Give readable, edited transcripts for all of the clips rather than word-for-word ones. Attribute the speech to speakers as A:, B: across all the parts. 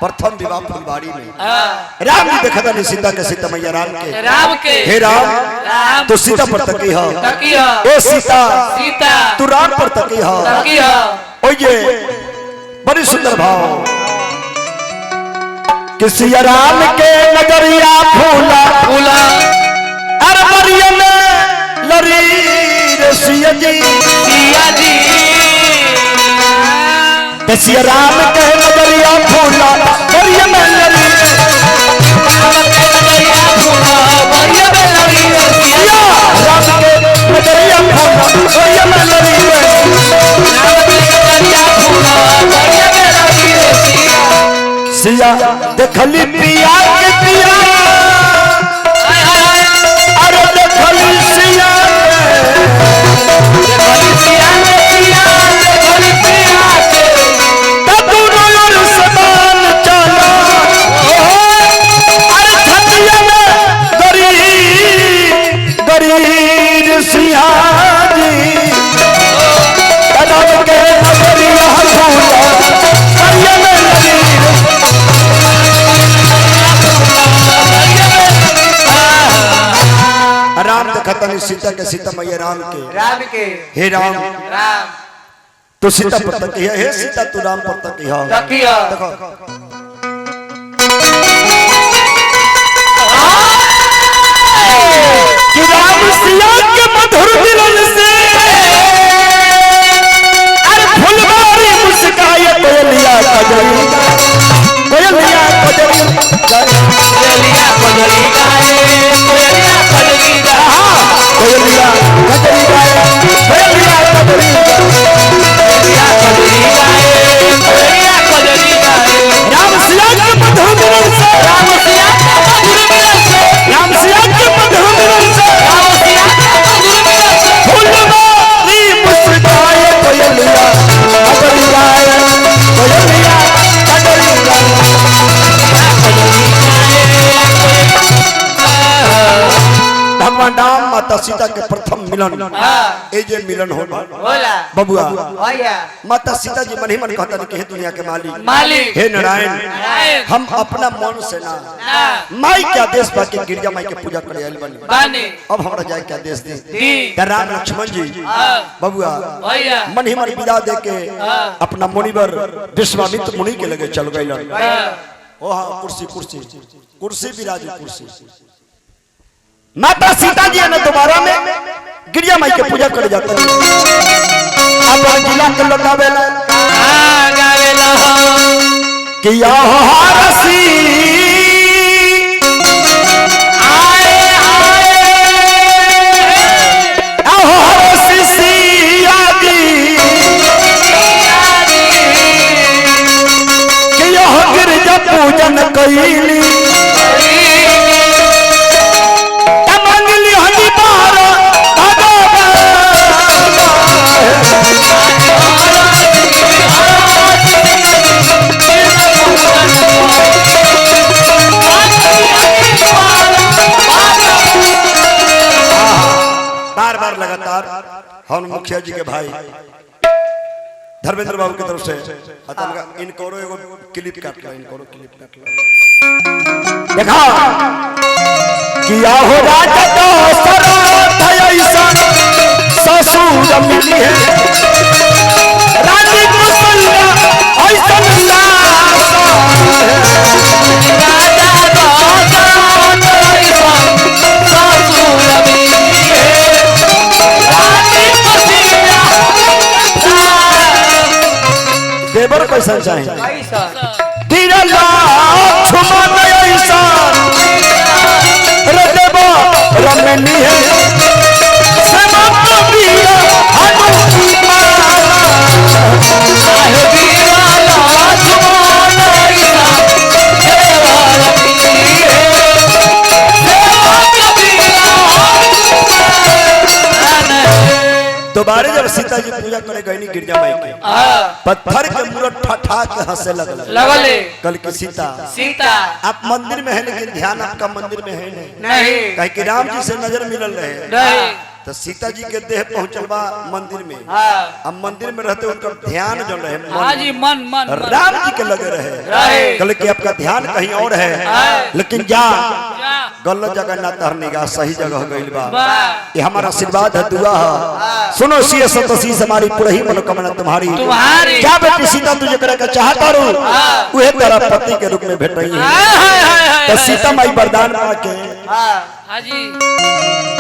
A: प्रथम विवाह फुलवाड़ी में राम जी देखा था सीता के सीता मैया राम के हे राम तो सीता पर तकी हो ए सीता तू राम पर तकी हो ओ ये बड़ी सुंदर भाव किसी राम के नजरिया फूला फूला अरे मरियम लरी रे सिया जी किसी राम के नजरिया फूला मरियम लरी राम के नजरिया फूला मरियम लरी सिया देखली पिया के पिया अरे देखली सिया समान चला अरे छतिया में गरीब सिया जी के नजरिया राम देखता सीता के सीता मैया राम के हे राम तो सीता पर तक हे सीता तू राम पर तक देखो कि राम सिया के मधुर मिलन से अरे फुलवारी मुस्काए कोयलिया कजरी कोयलिया कजरी कोयलिया कजरी कोयलिया कजरी कोयलिया कजरी राम सिया के मधुर मिलन से राम सिया के मधुर मिलन से फुलवारी मुस्काए कोयलिया कजरी कोयलिया कजरी भगवान राम माता सीता के प्रथम मिलन ए जे मिलन होला बबुआ माता सीता जी मन ही मन कहता कि हे दुनिया के मालिक हे नारायण हम अपना मन से ना माई के आदेश पा के गिरजा माई के पूजा करे आइल बनी अब हमरा जाए के आदेश दे राम लक्ष्मण जी बबुआ मन ही मन विदा दे के अपना मुनिवर विश्वामित्र मुनि के लगे चल गइल ओ हां कुर्सी विराजी कुर्सी माता सीता जी ने दोबारा में गिरिया माई के पूजा करे जाते हैं अपन जिला के लोग गावेला कि रसी आए रसी सिया जी कि गिरजा पूजन कैली लगातार हम मुखिया जी के भाई धर्मेंद्र बाबू की तरफ से इनको एगो क्लिप काट लो देखा किया हो राजा तो ससुर मिली है रानी कुसुम ऐसा देवर कैसा चाहिए तेरा लाख छुमा ऐसा देवा रमनी है दोबारा जब सीता जी पूजा करे गई गिरजा माई के पत्थर के मूरत ठा के हंसे लगले कल की सीता आप मंदिर में है लेकिन ध्यान आपका मंदिर में है नहीं कहे कि राम जी से नजर मिलल रहे तो सीता जी के देह पहुंचल बा मंदिर में। अब मंदिर में रहते उनका ध्यान जो रहे मन राम जी के लगे रहे। कहले कि आपका ध्यान कहीं और है, लेकिन जा गलत जगह ना तरनेगा, सही जगह गइल बा। ये हमारा आशीर्वाद है, दुआ है। सुनो सीए सतसी हमारी पूरी मनोकामना तुम्हारी। क्या बेटी सीता तुझे करे का चाहता रू उहे तेरा पति के रूप में भेट रही है। तो सीता माई वरदान पाके
B: हाजी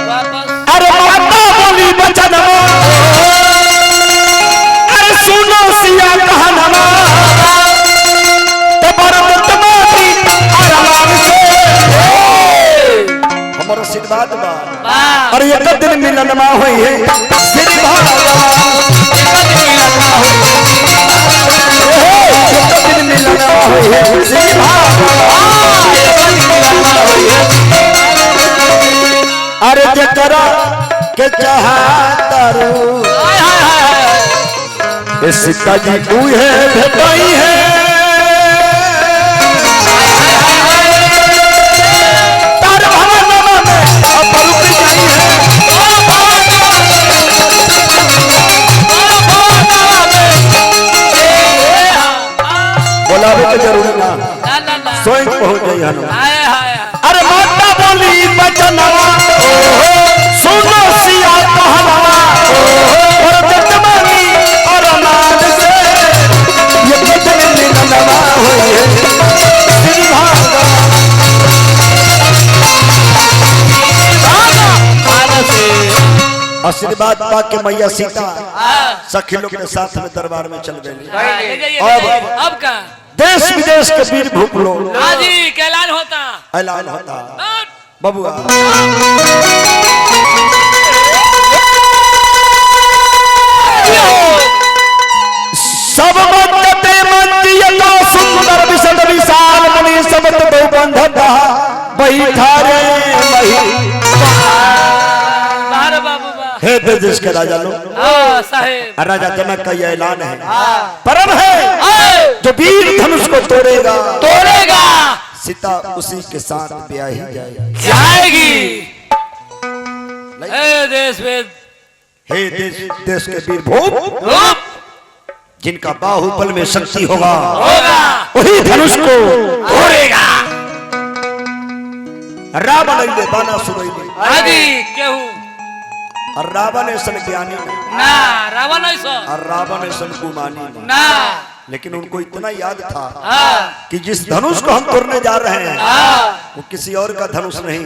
B: वापस
A: अरे माता बोली बचनवा, अरे सुनो सिया कहनवा, तो बरमत मारी अरमान से हमारा आशीर्वाद बा। और एक दिन मिलनमा होई है श्री भगवान, एक दिन मिलनमा होई है श्री भगवान। अरे जकरा के चाहता रू सीता जी तू है भेटाई है। तार भवनमा में अपरुक जाई है। बोलावे के जरूर ना स्वयं पहुंच जाई है। अरे माता बोली बचनवा, सुनो सिया कहनवा, और जटमानी और अनाद से ये बदन मिलनवा होई है श्री भगवान। आशीर्वाद पाके मैया सीता सखी लोग के साथ में दरबार में चल गई।
B: अब का
A: देश विदेश के वीर भूप लोग
B: हाजी का ऐलान होता
A: बबुआ। सब मंजते मंजिया सुंदर विशद विशाल मुनि सबत दो बंधता बैठा रे हे देश के राजा लोग साहेब, राजा जनक का यह ऐलान है, परम है जो वीर धनुष को तोड़ेगा सीता उसी के साथ ब्याही
B: जाएगी। हे देश के वीर भूप,
A: जिनका बाहुबल में शक्ति होगा वही धनुष को तोड़ेगा। रावण ले बाना सुनैले
B: आदि केहू
A: और रावण ऐसा ज्ञानी
B: ना, रावण ऐसा
A: और रावण ऐसा गुमानी
B: ना,
A: लेकिन उनको इतना याद था कि जिस धनुष को हम तोड़ने जा रहे हैं वो किसी और का धनुष नहीं,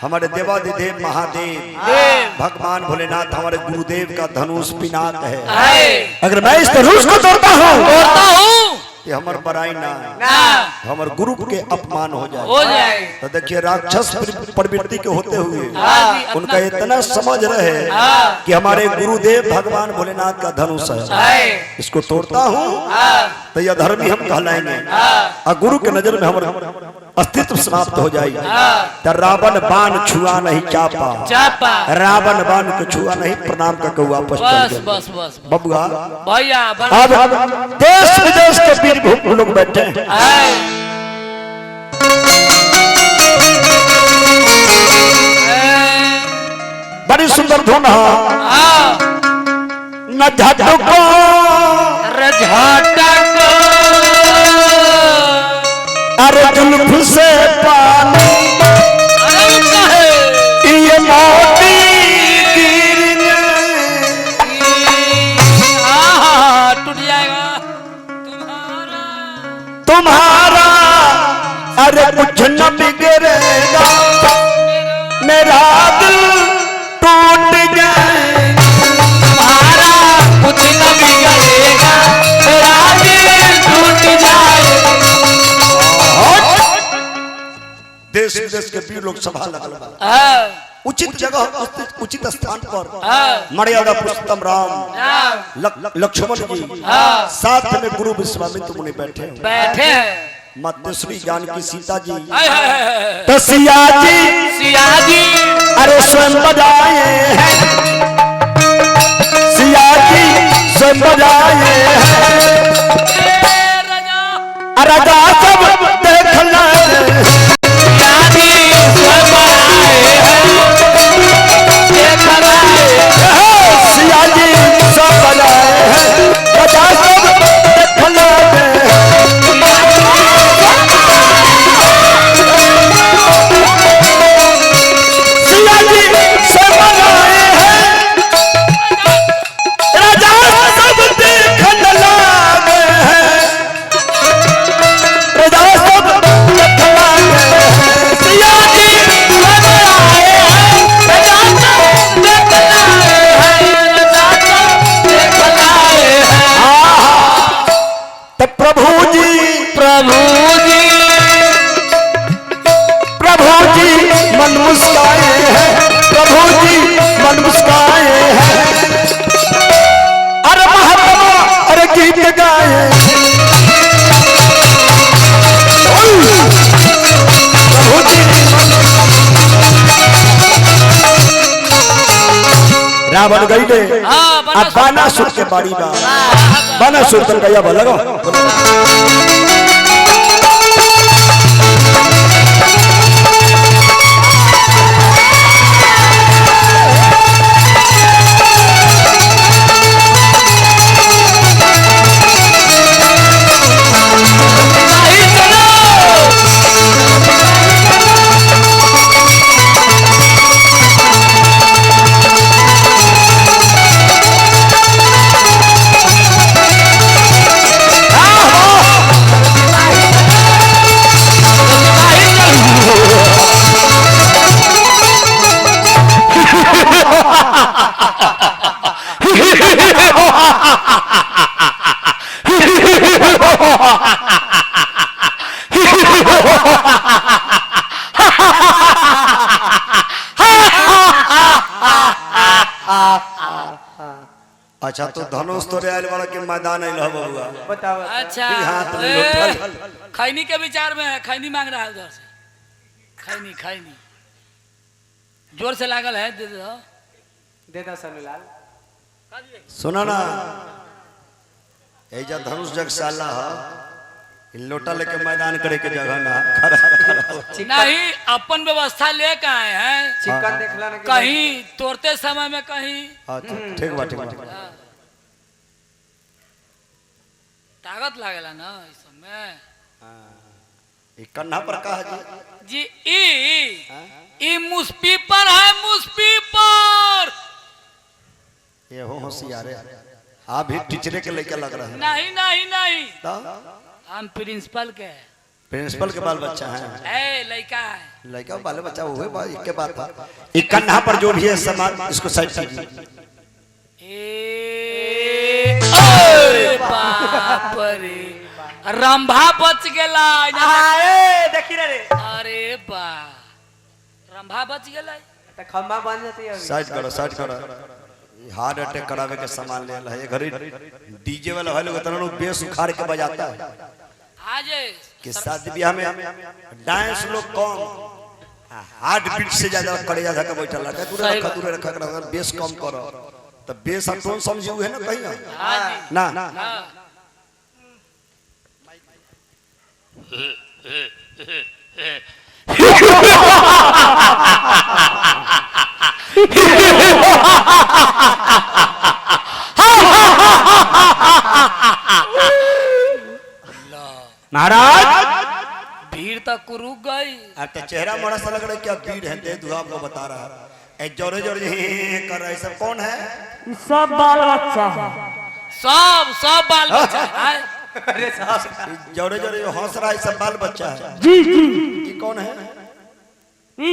A: हमारे देवादिदेव महादेव भगवान भोलेनाथ हमारे गुरुदेव का धनुष पिनाक है। अगर मैं इस धनुष को तोड़ता हूँ ये हमार बड़ाई ना हमार गुरु के अपमान हो जाए। तो देखिए राक्षस प्रवृत्ति के होते हुए उनका इतना समझ रहे कि हमारे गुरुदेव भगवान भोलेनाथ का धनुष है, इसको तोड़ता हूँ तो यह धर्मी हम कहलाएंगे और गुरु के नजर में हमारा अस्तित्व समाप्त हो जाएगा। तो रावण बाण छुआ नहीं चापा, रावण बाण को छुआ नहीं प्रणाम करके वापस बबुआ। अब देश विदेश के वीर भूप लोग बैठे हैं। बड़ी सुंदर धुन है न झटको अरे जुल्फ से पानी ये मोती
B: टूट जाएगा
A: तुम्हारा अरे कुछ न बिगड़ेगा मेरा दिल टूट जाए,
B: तुम्हारा कुछ न बिगड़ेगा मेरा दिल टूट जाए।
A: देश विदेश के वीर लोग सभा लगल उचित जगह उचित स्थान पर मर्यादा पुरुषोत्तम राम लक्ष्मण जी साथ में गुरु विश्वामित्र मुनि बैठे हैं। मातृश्री जानकी सीता जी तो सिया जी अरे स्वयं बजाए हैं, सिया जी स्वयं बजाए हैं, राजा सब देख ले रावण गईले
B: हाँ,
A: अब बानासुर के बारी बा बानासुर तन गया बा लगो अच्छा तो धनुष तोरे आयल वाला के मैदान आइल हो बबुआ
C: बताओ
B: अच्छा
A: हाथ में
B: ए,
A: लोटल।
B: खैनी के विचार में है खैनी मांग रहा है उधर से खैनी खैनी जोर से लागल है दे दो
C: दे दो सनुलाल
A: सुना ना एजा धनुष जगशाला है लोटा लेके मैदान करे के जगह ना
B: नहीं अपन व्यवस्था लेके आए हैं
C: चिकन देखला ना
B: कहीं तोड़ते समय में कहीं
A: अच्छा ठीक बा ठीक बा
B: ताकत लागेला ना इस समय
A: ई कन्हा पर कहा जी
B: जी ई मुस्पी पर है मुस्पी पर
A: ये हो होशियार है आप भी टीचरे के लेके लग रहा है
B: नहीं नहीं नहीं
A: तो
B: हम प्रिंसिपल के
A: प्रिंसिपल के बाल बच्चा है
B: ए लड़का है
A: लड़का बाल बच्चा हुए भाई एक के बात था ई कन्हा पर जो भी है सामान इसको साइड कीजिए
B: ए बाप रे रंभा बच गेला
C: ए देखी रे
B: अरे बा रंभा बच गेला
C: त खम्मा बन जाती है
A: साइड करो हार्ट अटैक करावे के सामान ले है ये घरी डीजे वाला है लोग तना बेस उखाड़ के बजाता है
B: आज
A: कि शादी ब्याह में डांस लोग कम हार्ट बीट से ज्यादा करे जा के बैठल रखा दूर रखा कर बेस कम करो तो बेस हम टोन समझियो है ना कहीं ना महाराज
B: भीड़ तक रुक गई
A: अब तो चेहरा बड़ा सा लग रहा है क्या भीड़ है दे दुआ आपको बता रहा है जोरे जोरे कर रहा है सब कौन है
D: सब बाल बच्चा है
B: सब बाल बच्चा है
C: अरे साहब
A: जोरे जोरे हंस रहा है सब बाल बच्चा है
D: जी जी
A: ये कौन है
D: ई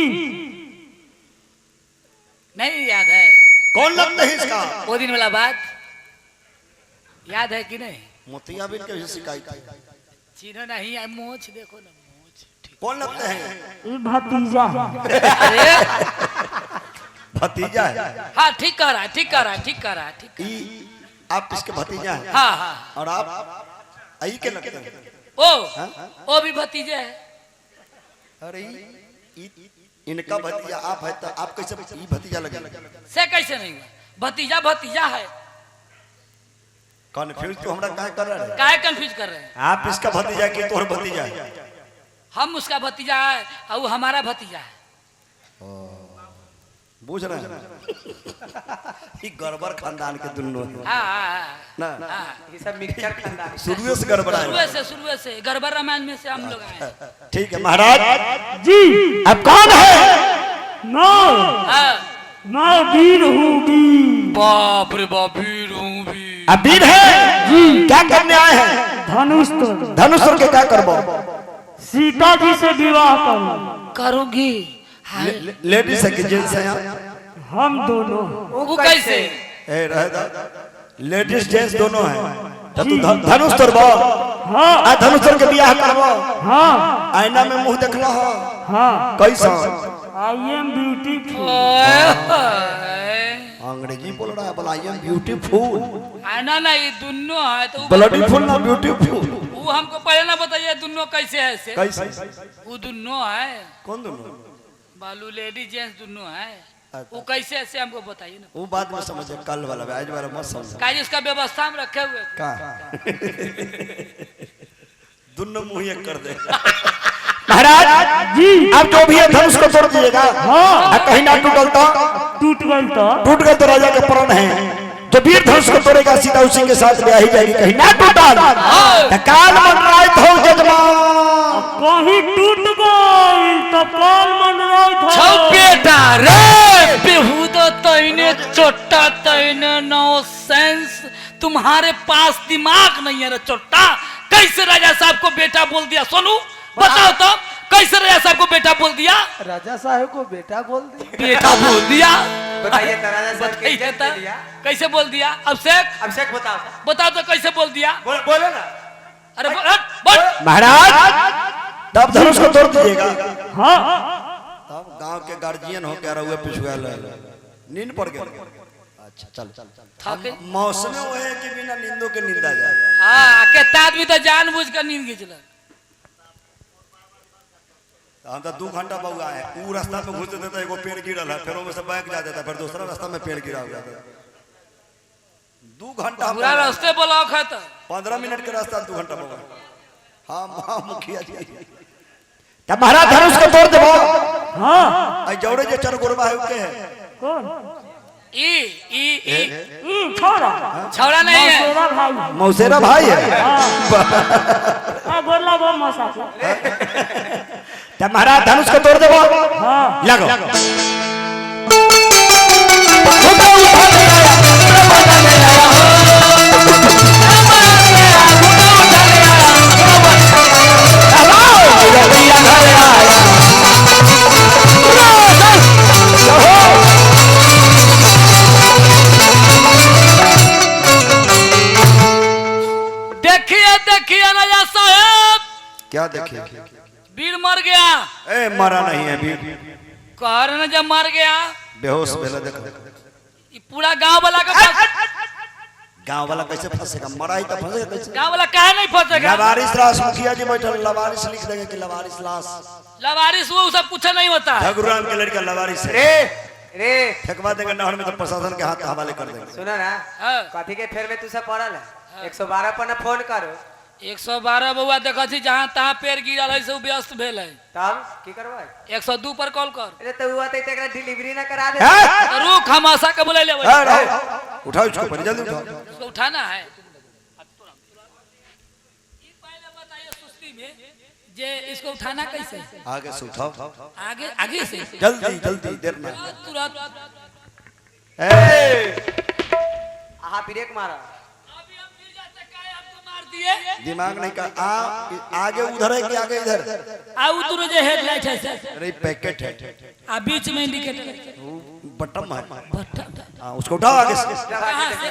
B: नहीं याद है
A: कौन लगता है इसका
B: वो दिन वाला बात याद है कि नहीं
A: मोतिया बिन के शिकायत
B: चिन्ह नहीं है मोछ देखो ना मोछ ठीक
A: कौन लगते हैं
D: ई भतीजा है
B: अरे
A: भतीजा है
B: हाँ ठीक कर रहा है ठीक कर रहा है ठीक कर रहा है ठीक
A: ई आप इसके भतीजा हैं
B: हाँ हाँ
A: और आप आई के लगते हैं
B: ओ भी भतीजे है
A: अरे इनका भतीजा आप है तो आप कैसे ई भतीजा लगे
B: से कैसे नहीं हुआ भतीजा भतीजा है
A: कंफ्यूज तो हमरा काहे कर रहे हैं
B: काहे कंफ्यूज कर रहे हैं
A: आप इसका भतीजा कि तोर भतीजा है
B: हम उसका भतीजा है और वो हमारा भतीजा है
A: बुझ रहे हैं ई गड़बड़ खानदान के दुन्नो है
B: हाँ हाँ
A: ना
B: हाँ
C: ये सब मिक्सचर खानदान
A: शुरू से गड़बड़ा है
B: शुरू से गड़बड़ रामायण में से हम लोग आए
A: ठीक है महाराज
D: जी
A: अब कौन है
D: मैं
B: हाँ।
D: मैं वीर हूँ वीर
B: बाप रे बाप वीर हूँ वीर
A: अब वीर है क्या करने आए हैं
D: धनुष तो
A: धनुष तोड़ के क्या करबो
D: सीता जी से विवाह करूँ
B: करूंगी
A: लेडीज है कि जेंट्स है यहाँ
D: हम दोनों
B: वो कैसे
A: ए रह दा लेडीज जेंट्स दोनों हैं तो तू धनुष तोड़बो
D: हाँ
A: आ धनुष तोड़ के बियाह करबो
D: हाँ
A: आईना में मुंह देखला हो
D: हाँ
A: कैसा
D: आई एम ब्यूटीफुल
A: अंग्रेजी बोल रहा है बोला आई एम ब्यूटीफुल
B: ना ना ये दोनों है तो
A: ब्लडी फुल ना ब्यूटीफुल
B: वो हमको पहले ना बताइए दोनों कैसे है से
A: कैसे
B: वो दोनों है
A: कौन दोनों
B: बालू लेडी जेंट्स दोनों है वो कैसे ऐसे हमको बताइए ना।
A: वो बात में समझे, कल वाला आज वाला मत समझ
B: काजी उसका व्यवस्था में रखे हुए
A: का दोनों मुंह एक कर दे। महाराज
D: जी
A: अब जो भी है धनुष को तोड़ दीजिएगा।
D: हाँ
A: कहीं ना टूटल तो
D: टूट गई तो
A: राजा के प्रण है। जो वीर धनुष को तोड़ेगा सीता उसी के साथ ब्याह ही जाएगी। कहीं ना टूटल तो काल मंडराय हो जजमान।
D: कहीं टूट गई तो काल मंडराय
B: छौ बेटा रे बेहुदा तइने चोट्टा तइने नो सेंस। तुम्हारे पास दिमाग नहीं है रे चोट्टा। कैसे राजा साहब को बेटा बोल दिया? सोनू बताओ तो कैसे राजा साहब को बेटा बोल दिया?
C: राजा साहब को बेटा बोल दिया।
B: बेटा बोल दिया।
C: बताइए तो राजा साहब
B: बताइए
C: इज्जत
B: तो
C: दे दिया।
B: कैसे बोल दिया?
C: अभिषेक बताओ
B: बताओ तो कैसे बोल दिया?
C: बोलो ना।
B: अरे बोल।
A: महाराज तब धनुष को तोड़ दीजिएगा।
D: हाँ
A: तब गांव के गार्जियन हो क्या रहुए पिछुआ नींद पड़ गया। अच्छा चल चल
B: थाके
A: मौसम वो है कि बिना नींदों के नींद आ जाए।
B: हां के आदमी तो जानबूझ कर नींद खींचला।
A: हम तो 2 घंटा बउआ है। वो रास्ता में घुस देता है, एगो पेड़ गिरल है, फिर वो से बैक जा देता है, फिर दूसरा रास्ता में पेड़ गिरा हुआ है। 2 घंटा
B: पूरा रास्ते ब्लॉक है तो
A: 15 मिनट के रास्ता 2 घंटा बउआ। हाँ मुखिया जी तब महाराज धनुष को तोड़ देबो।
D: हाँ
A: आई जौड़े जे चार गोरबा है उके है
D: कौन
B: ई
D: छोड़ा
B: छौड़ा नहीं है।
D: मेरा भाई
A: मौसेरा भाई है।
D: हाँ गोला वो मसा
A: तब महाराज धनुष को तोड़ देबो।
D: हाँ
A: लगो
B: देखिए राजा साहब
A: क्या देखिए?
B: वीर मर गया।
A: ए मरा नहीं है वीर,
B: कारण जब मर गया
A: बेहोश भेला। देखो
B: ये पूरा गांव वाला का
A: गांव वाला कैसे फंसेगा? मरा ही तो फंसेगा कैसे?
B: गांव वाला काहे नहीं फंसेगा?
A: लवारिस लाश मुखिया जी बैठल लवारिस लिख देंगे कि लवारिस लाश।
B: लवारिस वो सब कुछ नहीं होता है।
A: भगुराम के लड़का लवारिस है।
C: रे
A: फेंकवा देंगे नहर में तो प्रशासन के हाथ हवाले कर देंगे।
C: सुनो ना
B: हाँ।
C: कथी के फेर में तू सब पड़ल है। 112 पर ना फोन करो
B: 112 बउआ देखा छी जहां तहां पेड़ गिरल है सब व्यस्त भेल है।
C: तब की करबै?
B: 102 पर कॉल कर।
C: अरे तो हुआ तो एकरा डिलीवरी ना करा दे।
B: तो रुक हम आशा के बुला लेबै।
A: उठाओ इसको पर जल्दी उठाओ।
B: उसको उठाना है। ये पहले बताइए सुस्ती में जे इसको उठाना कैसे?
A: आगे से उठाओ,
B: आगे आगे से
A: जल्दी जल्दी, देर ना।
B: तुरंत
C: आहा ब्रेक मारा।
B: अभी हम गिर जाते काहे हमको मार दिए?
A: दिमाग नहीं का आगे उधर है कि आगे इधर?
B: आ उधर जो हेडलाइट है से
A: अरे पैकेट है,
B: आ बीच में इंडिकेटर
A: बटन है।
B: बटन
A: हाँ उसको उठाओ आगे से।
B: कहां से?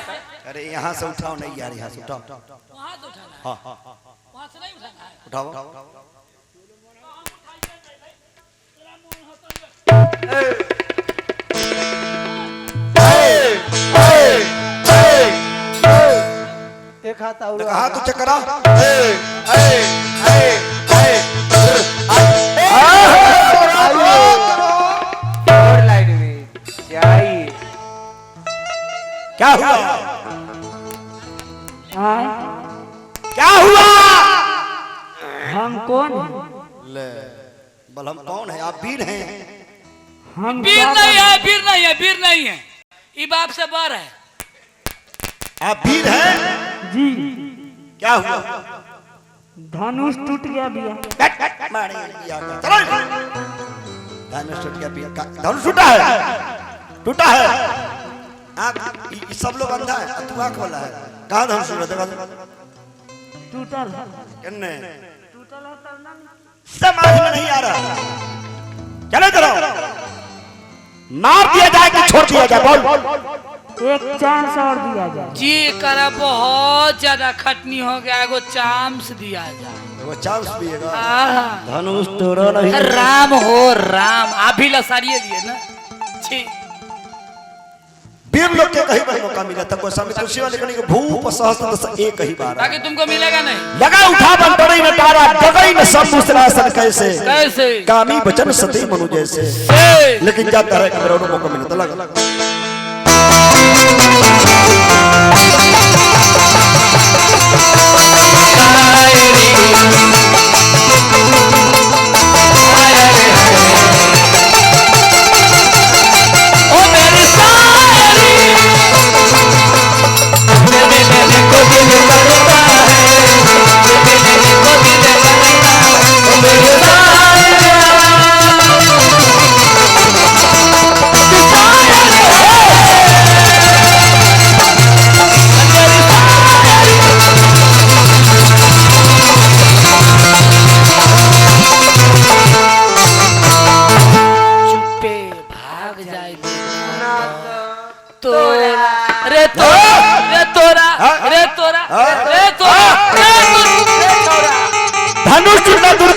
A: अरे यहाँ से उठाओ, नहीं यार यहाँ से उठाओ।
B: वहां से उठाना है।
A: हाँ हाँ
B: वहां से नहीं उठाना है।
A: उठाओ।
C: एक हाथ और
A: हाथ तो चक्करा।
C: और लाइन में चाहिए।
A: क्या हुआ?
D: हाँ
A: क्या हुआ?
D: हम कौन हैं?
A: ले बल हम कौन है? आप वीर हैं।
D: हम
B: वीर
D: क्या
B: नहीं है, वीर नहीं है, वीर नहीं है। ये बाप से बार है।
A: आप वीर हैं?
D: जी
A: क्या हुआ?
D: धनुष टूट गया भैया।
A: चलो धनुष टूट गया भैया। धनुष टूटा है, टूटा है। आँख सब लोग अंधा है, तू आँख वाला है। कहाँ धनुष टूटा?
D: टूटल
A: किन्ने?
D: टूटल है तब ना।
A: समझ में नहीं आ रहा। चलो चलो मार दिया जाए कि छोड़ दिया जाए? बोल।
D: एक चांस और दिया जाए।
B: जी करा बहुत ज्यादा खटनी हो गया, एगो चांस दिया जाए।
A: वो चांस पिएगा।
B: आहा।
A: धनुष तोड़ा नहीं।
B: राम हो राम, आप भी लसारिए दिए ना। छी
A: वीर लोग के कहीं बार मौका मिला था गोस्वामी तुलसी वाले कहने के भूप सहस्त्र दस एक ही बार
B: ताकि तुमको मिलेगा नहीं।
A: लगा उठा बन पड़ई न तारा जगई न सब मुसलासन कैसे
B: कैसे
A: कामी बचन सती मनु जैसे लेकिन जाता है करोड़ों मौका मिला तो लगा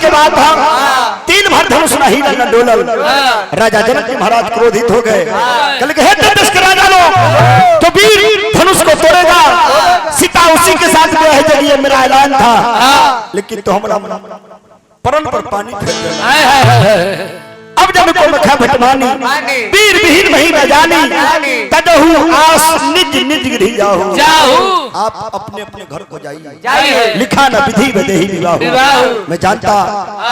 A: के बाद हम तीन भर धनुष नहीं न डोलल राजा जनक महाराज क्रोधित हो गए कल के हे दंडस के राजा लोग तो वीर धनुष को तोड़ेगा सीता उसी के साथ में है जब ये मेरा ऐलान था लेकिन तो हमरा परन पर पानी फेर दिया अब जब को मखा भटमानी वीर विहीन वही न जानी तदहु आस निज निज गिरी जाहु आप अपने अपने घर को जाइए लिखा न विधि विदेही विवाह मैं जानता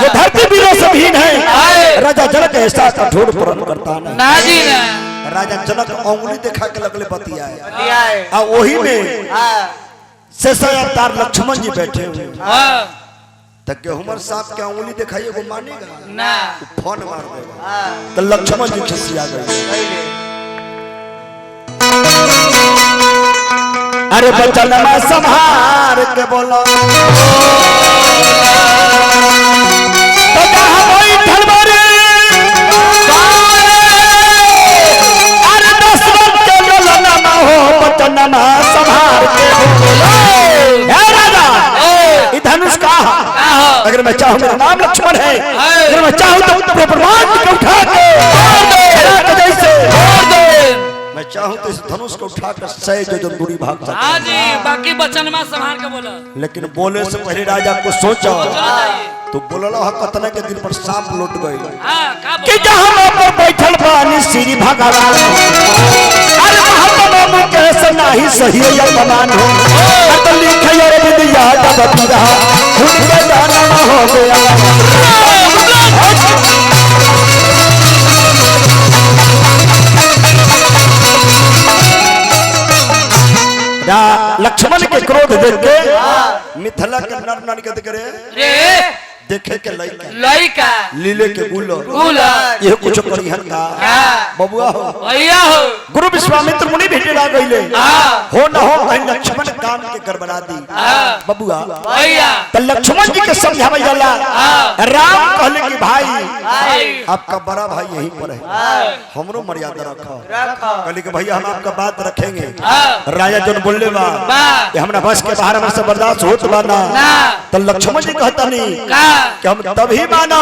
A: ये धरती वीरों से हीन है राजा जनक ऐसा कठोर प्रण करता नहीं राजा जनक उंगली देखा के लगले बतिया है वही में शेषा अवतार लक्ष्मण जी बैठे हुए तक के हमर सांप के उंगली दिखाइए वो मानेगा ना फोन मार देगा तो लक्ष्मण जी खिसिया गए अरे बचन में संभार के बोलो तो जहां वही धलबरे अरे दशरथ के बोलो ना हो बचन में संभार के बोलो हे राजा ये धनुष कहा अगर मैं चाहूं मेरा नाम लक्ष्मण है अगर मैं चाहूं तो प्रमाण को उठा के जैसे मैं चाहूं तो इस धनुष को उठाकर सह जो दूरी भाग सकता
B: हां जी बाकी वचन में संभाल के बोला
A: लेकिन बोले से पहले राजा को सोचो तो बोलला कतना के दिन पर सांप लौट गई कि जहां पर बैठल बानी श्री भगवान अरे महात्मा मुकेश नहीं सही अपमान हो तो लिखे और विद्या जब रहा खुद के जाना हो गया लक्ष्मण के क्रोध देख के मिथिला के नर नारी कहते करे देखे के लइका लीले के गुलर ये कुछ करिहन का बबुआ हो भैया हो गुरु विश्वामित्र मुनि भेटे ला गइले हो न हो कहीं लक्ष्मण काम के गड़बड़ा दी बबुआ भैया तो लक्ष्मण जी के समझावे जाला राम कहले कि भाई आपका बड़ा भाई यहीं पर है हमरो मर्यादा रखो कहले कि भैया हम आपका बात रखेंगे राजा जन बोलले बा कि हमरा बस के बाहर हमसे बर्दाश्त होत बा ना तो लक्ष्मण जी कहता नहीं कि हम तभी मानो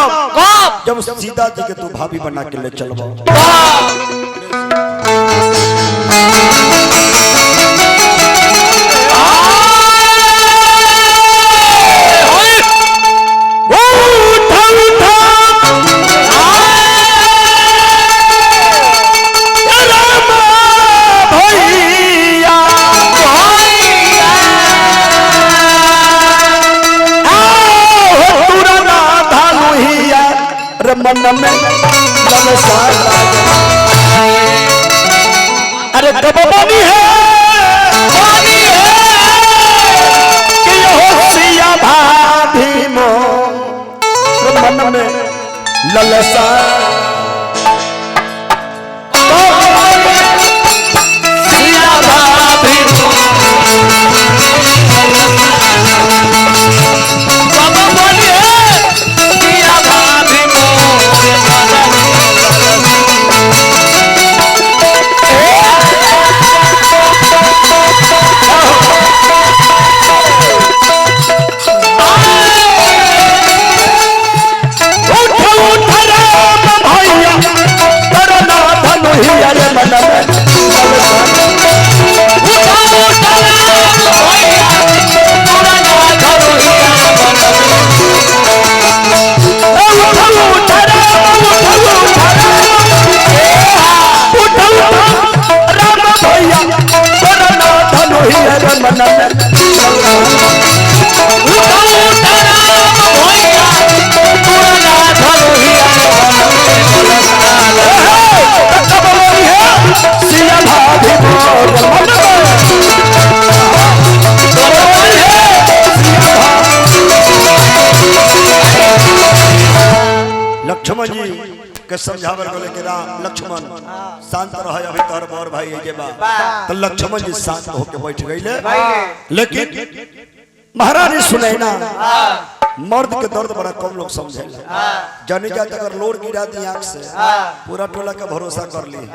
A: जब सीता जी के तू भाभी बना के ले चलबो मन में अरे कब बनी है कि हो सिया भाभी मो मन में ललसा सिया भाभी लक्ष्मण सिया भाभी लक्ष्मण जी के समझावर बोले कि राम लक्ष्मण शांत रह, अभी तोहर बड़ भाई है बा। तो लक्ष्मण जी शांत होके बैठ गईले। लेकिन महारानी सुनैना मर्द के दर्द बड़ा कम लोग समझेला। जाने जाते अगर लोर गिरा दी आंख से पूरा टोला का भरोसा कर ली।